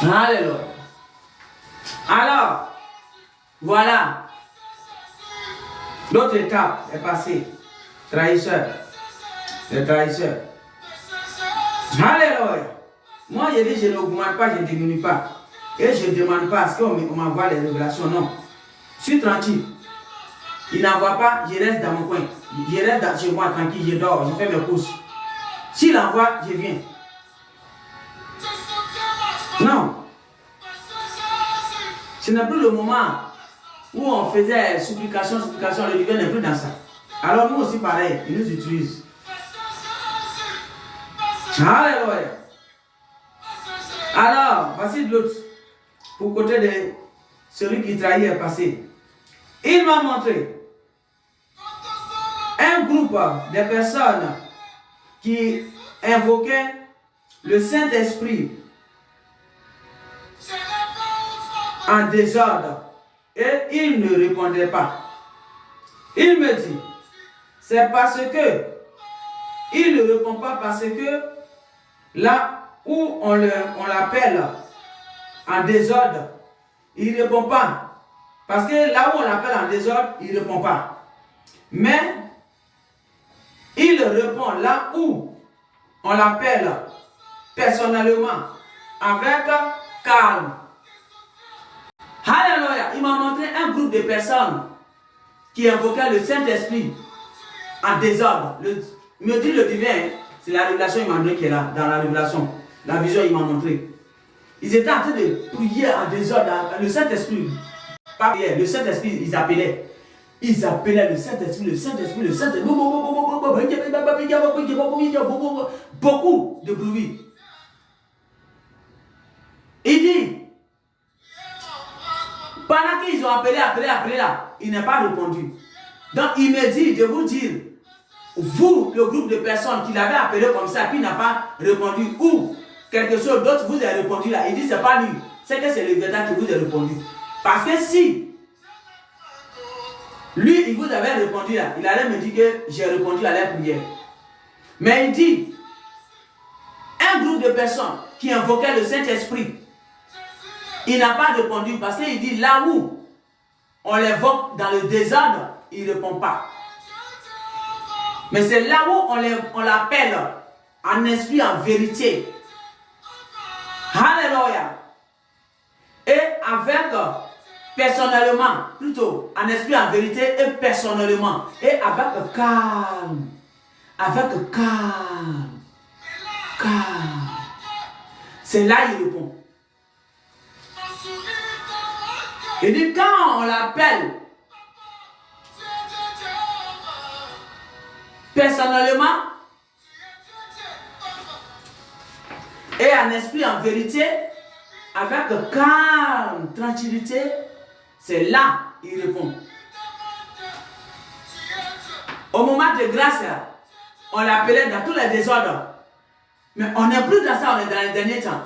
Alléluia. Alors, voilà. L'autre étape est passée. Trahisseur. Le trahisseur. Alléluia. Moi, je dis, je n'augmente pas, je ne diminue pas. Et je ne demande pas à ce qu'on m'envoie les révélations. Non. Je suis tranquille. Il n'envoie pas, je reste dans mon coin. Je reste chez moi tranquille, je dors, je fais mes courses. S'il envoie, je viens. Non. Ce n'est plus le moment où on faisait supplication, le divin n'est plus dans ça. Alors nous aussi pareil, il nous utilise. Alléluia. Alors, voici de l'autre. Pour côté de celui qui trahit est passé. Il m'a montré un groupe de personnes qui invoquaient le Saint-Esprit en désordre et il ne répondait pas. Il me dit, c'est parce que il ne répond pas parce que là où on l'appelle en désordre, il ne répond pas. Parce que là où on l'appelle en désordre, il ne répond pas. Mais il répond là où on l'appelle personnellement, avec calme. Alléluia. Il m'a montré un groupe de personnes qui invoquaient le Saint-Esprit en désordre. Il me dit le divin, c'est la révélation, il m'a donné qui est là, dans la révélation. La vision, il m'a montré. Ils étaient en train de prier en désordre. Le Saint-Esprit, pas prier, le Saint-Esprit, ils appelaient. Ils appelaient le Saint-Esprit, le Saint-Esprit, le Saint-Esprit. Beaucoup de bruit. Il dit, pendant qu'ils ont appelé là, il n'a pas répondu. Donc il me dit de vous dire, vous, le groupe de personnes qui l'avaient appelé comme ça, puis il n'a pas répondu, ou quelque chose d'autre vous a répondu là, il dit c'est pas lui, c'est que c'est le Léviathan qui vous a répondu. Parce que si lui, il vous avait répondu là, il allait me dire que j'ai répondu à la prière. Mais il dit, un groupe de personnes qui invoquaient le Saint-Esprit, il n'a pas répondu parce qu'il dit là où on l'évoque dans le désordre, il ne répond pas. Mais c'est là où on l'appelle en esprit, en vérité. Alléluia. Et avec personnellement, plutôt en esprit, en vérité et personnellement. Et avec calme. Avec calme. Calme. C'est là il répond. Il dit quand on l'appelle personnellement et en esprit, en vérité, avec calme, tranquillité, c'est là il répond. Au moment de grâce, on l'appelait dans tous les désordres. Mais on n'est plus dans ça, on est dans les derniers temps.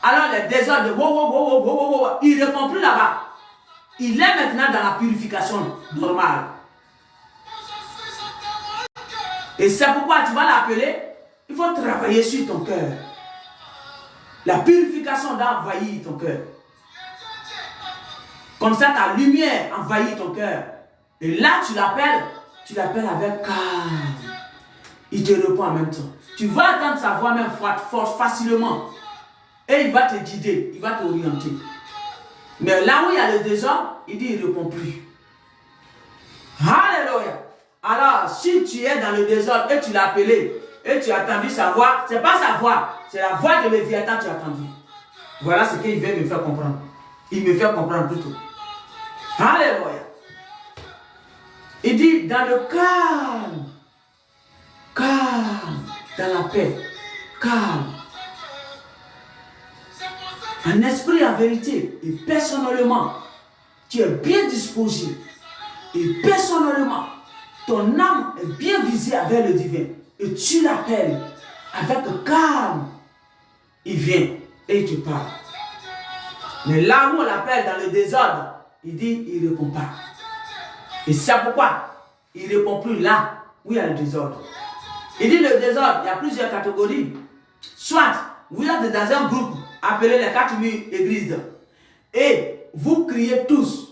Alors les désordres, il ne répond plus là-bas. Il est maintenant dans la purification normale. Et c'est pourquoi tu vas l'appeler, il faut travailler sur ton cœur. La purification doit envahir ton cœur. Comme ça, ta lumière envahit ton cœur. Et là, tu l'appelles avec calme. Il te répond en même temps. Tu vas entendre sa voix même forte facilement. Et il va te guider, il va t'orienter. Mais là où il y a le désordre, il dit, il ne répond plus. Alléluia. Alors, si tu es dans le désordre et tu l'as appelé, et tu as entendu sa voix, ce n'est pas sa voix, c'est la voix de Léviathan que tu as entendu. Voilà ce qu'il veut me faire comprendre. Il me fait comprendre plutôt. Alléluia. Il dit, dans le calme, calme, dans la paix, calme. En esprit, en vérité, et personnellement, tu es bien disposé. Et personnellement, ton âme est bien visée avec le divin. Et tu l'appelles avec calme. Il vient et il te parle. Mais là où on l'appelle dans le désordre, il dit, il ne répond pas. Et c'est pourquoi il ne répond plus là où il y a le désordre. Il dit le désordre, il y a plusieurs catégories. Soit vous êtes dans un groupe appelé les 4000 églises. Et vous criez tous.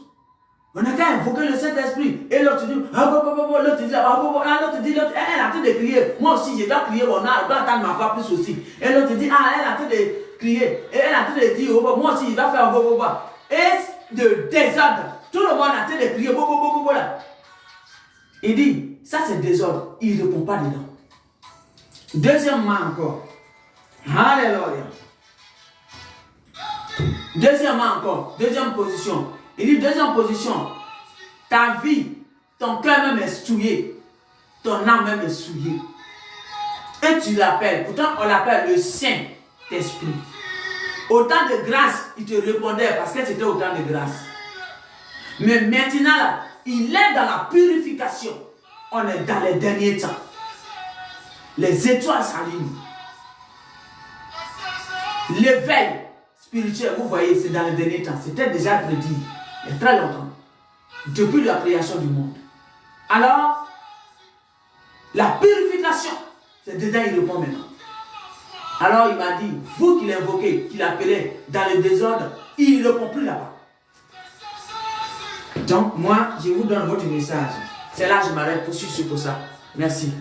On n'a qu'à invoquer le Saint-Esprit. Et l'autre dit, l'autre dit, l'autre dit, elle est en train de crier. Moi aussi, je dois crier, on doit attendre ma voix plus aussi. Et l'autre dit, elle est en train de crier. Et elle est en train de dire, moi aussi, je dois faire Et de désordre. Tout le monde est en train de crier, là. Il dit, ça c'est désordre. Il ne répond pas dedans. Deuxièmement encore. Alléluia. Deuxièmement encore. Deuxième position. Il dit, deuxième position. Ta vie, ton cœur même est souillé. Ton âme même est souillée. Et tu l'appelles. Pourtant, on l'appelle le Saint-Esprit. Autant de grâce, il te répondait parce que c'était autant de grâce. Mais maintenant, là, il est dans la purification. On est dans les derniers temps. Les étoiles s'alignent. L'éveil spirituel, vous voyez, c'est dans les derniers temps. C'était déjà prédit il y a très longtemps. Depuis la création du monde. Alors, la purification, c'est dedans il répond maintenant. Alors il m'a dit, vous qui l'invoquez, qui l'appelez dans le désordre, il ne répond plus là-bas. Donc, moi, je vous donne votre message. C'est là que je m'arrête pour suivre ça. Merci.